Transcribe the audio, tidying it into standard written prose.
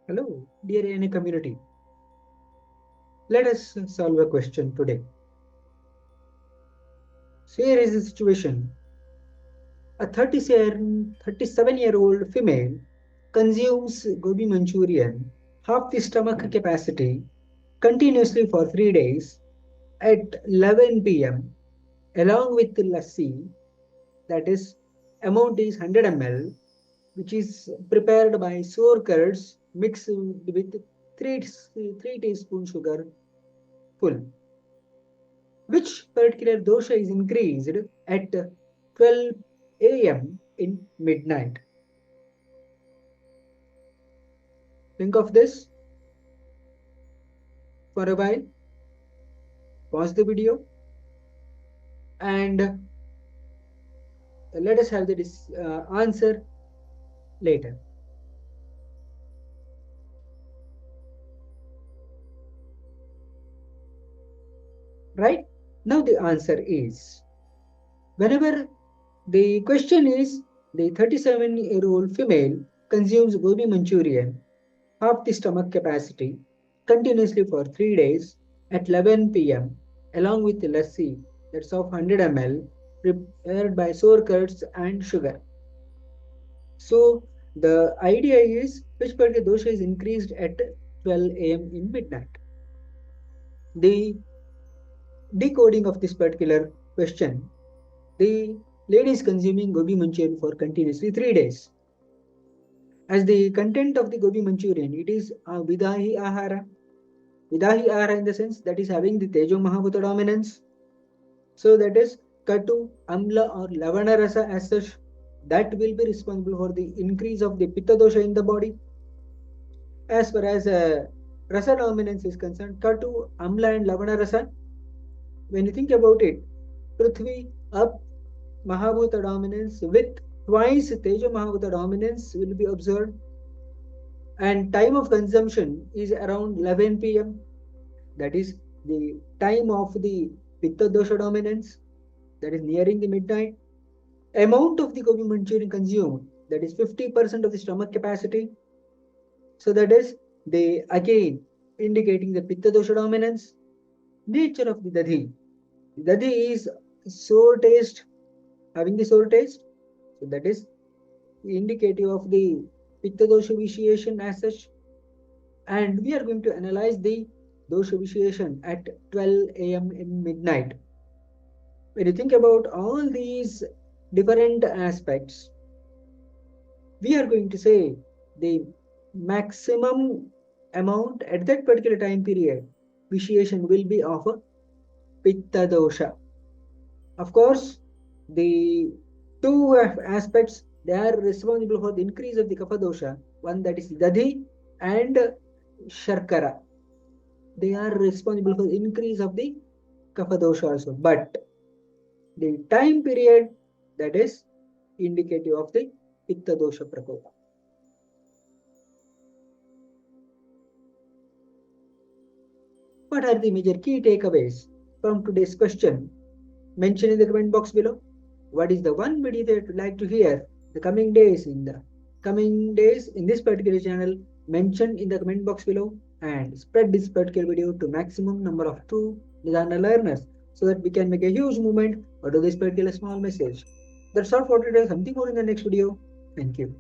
Hello, dear ANA community. Let us solve a question today. So here is the situation. A 37-year-old female consumes gobi Manchurian, half the stomach capacity, continuously for 3 days at 11 p.m. along with lassi, that is, amount is 100 ml, which is prepared by sour curds mixed with 3 teaspoon sugar full. Which particular dosha is increased at 12 a.m. in midnight? Think of this for a while, pause the video, and let us have the answer later. Right? Now the answer is, whenever the question is the 37-year-old female consumes gobi Manchurian, half the stomach capacity, continuously for 3 days at 11 p.m. along with lassi, that's of 100 ml, prepared by sour curds and sugar. So the idea is which particular dosha is increased at 12 a.m. in midnight. The decoding of this particular question, the lady is consuming gobi Manchurian for continuously 3 days. As the content of the gobi Manchurian, it is Vidahi Ahara. Vidahi Ahara in the sense that is having the Tejo Mahabhuta dominance. So that is Katu, Amla or Lavana Rasa as such, that will be responsible for the increase of the Pitta dosha in the body. As far as Rasa dominance is concerned, Katu, Amla and Lavana Rasa, when you think about it, Prithvi up Mahabhuta dominance with twice Tejo Mahabhuta dominance will be observed, and time of consumption is around 11 p.m. That is the time of the Pitta dosha dominance, that is nearing the midnight. Amount of the gobi Manchurian consumed, that is 50% of the stomach capacity. So that is the again indicating the Pitta dosha dominance. Nature of the Dadhi. Dadhi is sour taste, having the sour taste. So that is indicative of the Pitta dosha vitiation as such. And we are going to analyze the dosha vitiation at 12 a.m. in midnight. When you think about all these different aspects, we are going to say the maximum amount at that particular time period vitiation will be of a pitta dosha. Of course, the two aspects, they are responsible for the increase of the kapha dosha. One, that is dadhi and sharkara. They are responsible for the increase of the kapha dosha also. But the time period, that is indicative of the pitta dosha prakopa. What are the major key takeaways from today's question? Mention in the comment box below. What is the one video that you'd like to hear the coming days in this particular channel? Mention in the comment box below and spread this particular video to maximum number of true Nidana learners so that we can make a huge movement out of this particular small message. That's all for today. Something more in the next video. Thank you.